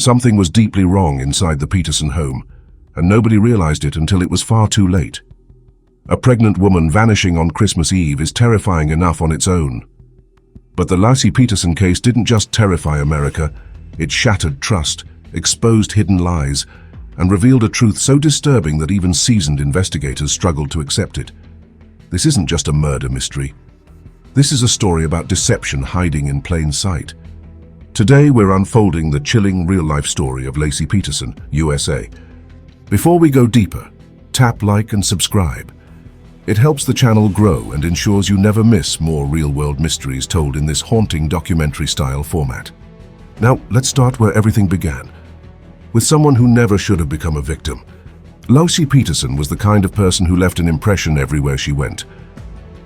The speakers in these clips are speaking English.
Something was deeply wrong inside the Peterson home, and nobody realized it until it was far too late. A pregnant woman vanishing on Christmas Eve is terrifying enough on its own. But the Laci Peterson case didn't just terrify America, it shattered trust, exposed hidden lies, and revealed a truth so disturbing that even seasoned investigators struggled to accept it. This isn't just a murder mystery. This is a story about deception hiding in plain sight. Today we're unfolding the chilling real-life story of Laci Peterson, USA. Before we go deeper, tap like and subscribe. It helps the channel grow and ensures you never miss more real-world mysteries told in this haunting documentary-style format. Now, let's start where everything began, with someone who never should have become a victim. Laci Peterson was the kind of person who left an impression everywhere she went.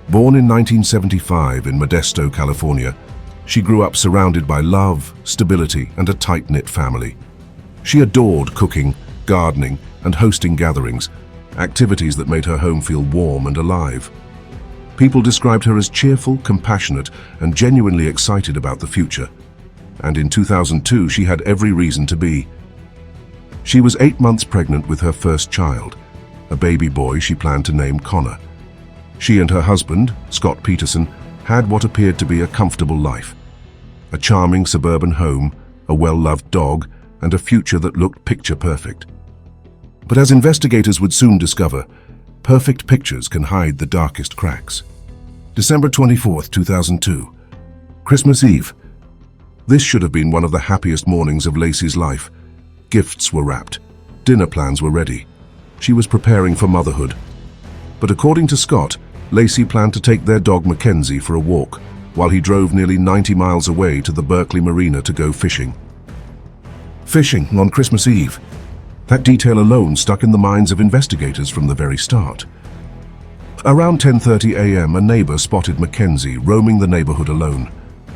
Born in 1975 in Modesto, California, she grew up surrounded by love, stability, and a tight-knit family. She adored cooking, gardening, and hosting gatherings, activities that made her home feel warm and alive. People described her as cheerful, compassionate, and genuinely excited about the future. And in 2002, she had every reason to be. She was 8 months pregnant with her first child, a baby boy she planned to name Connor. She and her husband, Scott Peterson, had what appeared to be a comfortable life. A charming suburban home, a well-loved dog, and a future that looked picture-perfect. But as investigators would soon discover, perfect pictures can hide the darkest cracks. December 24th, 2002. Christmas Eve. This should have been one of the happiest mornings of Laci's life. Gifts were wrapped. Dinner plans were ready. She was preparing for motherhood. But according to Scott, Laci planned to take their dog Mackenzie for a walk, while he drove nearly 90 miles away to the Berkeley Marina to go fishing. Fishing on Christmas Eve. That detail alone stuck in the minds of investigators from the very start. Around 10:30 a.m., a neighbor spotted Mackenzie roaming the neighborhood alone,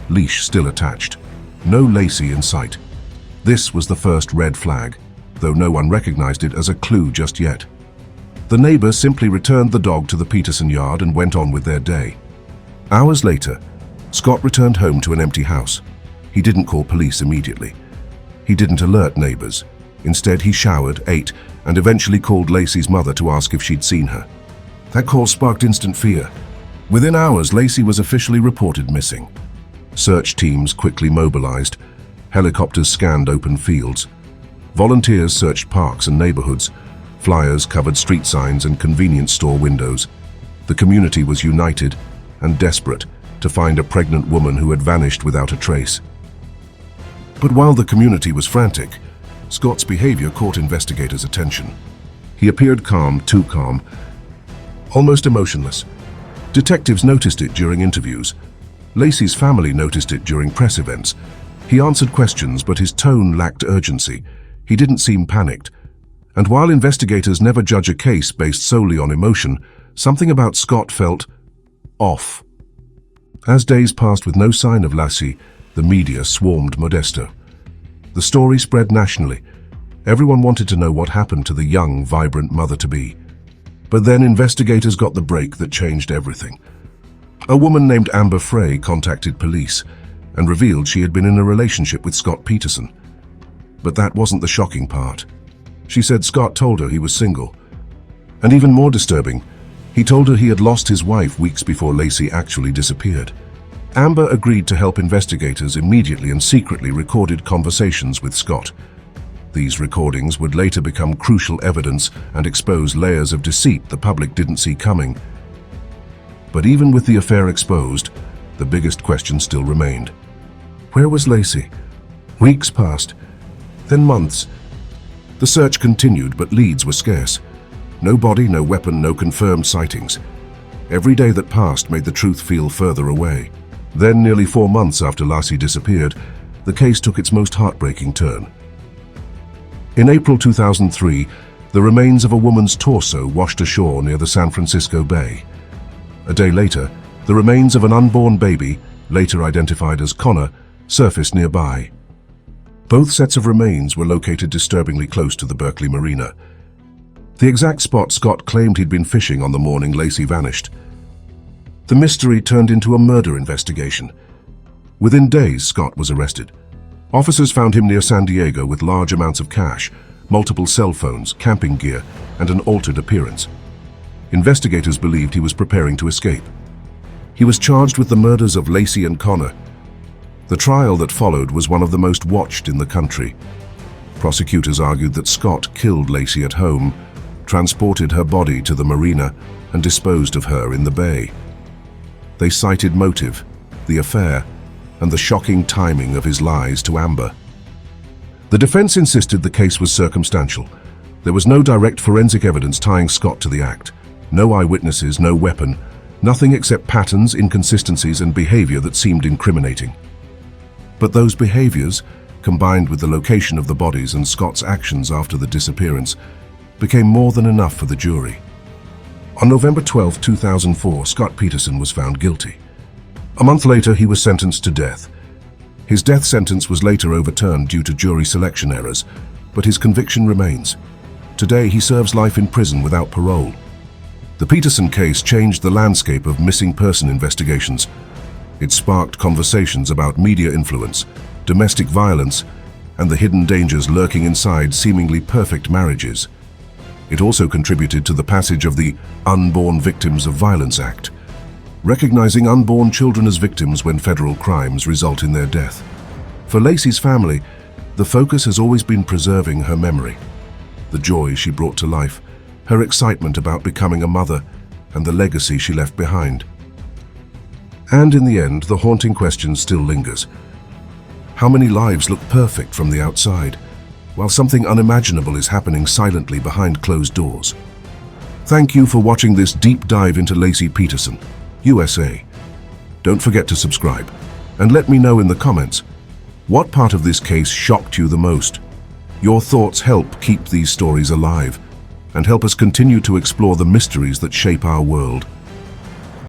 leash still attached. No Laci in sight. This was the first red flag, though no one recognized it as a clue just yet. The neighbor simply returned the dog to the Peterson yard and went on with their day. Hours later, Scott returned home to an empty house. He didn't call police immediately. He didn't alert neighbors. Instead, he showered, ate, and eventually called Laci's mother to ask if she'd seen her. That call sparked instant fear. Within hours, Laci was officially reported missing. Search teams quickly mobilized. Helicopters scanned open fields. Volunteers searched parks and neighborhoods. Flyers covered street signs and convenience store windows. The community was united and desperate to find a pregnant woman who had vanished without a trace. But while the community was frantic, Scott's behavior caught investigators' attention. He appeared calm, too calm, almost emotionless. Detectives noticed it during interviews. Laci's family noticed it during press events. He answered questions, but his tone lacked urgency. He didn't seem panicked. And while investigators never judge a case based solely on emotion, something about Scott felt off. As days passed with no sign of Laci, the media swarmed Modesto. The story spread nationally. Everyone wanted to know what happened to the young, vibrant mother-to-be. But then investigators got the break that changed everything. A woman named Amber Frey contacted police and revealed she had been in a relationship with Scott Peterson. But that wasn't the shocking part. She said Scott told her he was single. And even more disturbing, he told her he had lost his wife weeks before Laci actually disappeared. Amber agreed to help investigators immediately and secretly recorded conversations with Scott. These recordings would later become crucial evidence and expose layers of deceit the public didn't see coming. But even with the affair exposed, the biggest question still remained. Where was Laci? Weeks passed, then months. The search continued, but leads were scarce. No body, no weapon, no confirmed sightings. Every day that passed made the truth feel further away. Then, nearly 4 months after Laci disappeared, the case took its most heartbreaking turn. In April 2003, the remains of a woman's torso washed ashore near the San Francisco Bay. A day later, the remains of an unborn baby, later identified as Connor, surfaced nearby. Both sets of remains were located disturbingly close to the Berkeley Marina. The exact spot Scott claimed he'd been fishing on the morning Laci vanished. The mystery turned into a murder investigation. Within days, Scott was arrested. Officers found him near San Diego with large amounts of cash, multiple cell phones, camping gear, and an altered appearance. Investigators believed he was preparing to escape. He was charged with the murders of Laci and Connor. The trial that followed was one of the most watched in the country. Prosecutors argued that Scott killed Laci at home, transported her body to the marina, and disposed of her in the bay. They cited motive, the affair, and the shocking timing of his lies to Amber. The defense insisted the case was circumstantial. There was no direct forensic evidence tying Scott to the act. No eyewitnesses, no weapon, nothing except patterns, inconsistencies, and behavior that seemed incriminating. But those behaviors, combined with the location of the bodies and Scott's actions after the disappearance, became more than enough for the jury. On November 12, 2004, Scott Peterson was found guilty. A month later, he was sentenced to death. His death sentence was later overturned due to jury selection errors, but his conviction remains. Today, he serves life in prison without parole. The Peterson case changed the landscape of missing person investigations. It sparked conversations about media influence, domestic violence, and the hidden dangers lurking inside seemingly perfect marriages. It also contributed to the passage of the Unborn Victims of Violence Act, recognizing unborn children as victims when federal crimes result in their death. For Laci's family, the focus has always been preserving her memory, the joy she brought to life, her excitement about becoming a mother, and the legacy she left behind. And in the end, the haunting question still lingers. How many lives look perfect from the outside, while something unimaginable is happening silently behind closed doors? Thank you for watching this deep dive into Laci Peterson, USA. Don't forget to subscribe, and let me know in the comments, what part of this case shocked you the most? Your thoughts help keep these stories alive, and help us continue to explore the mysteries that shape our world.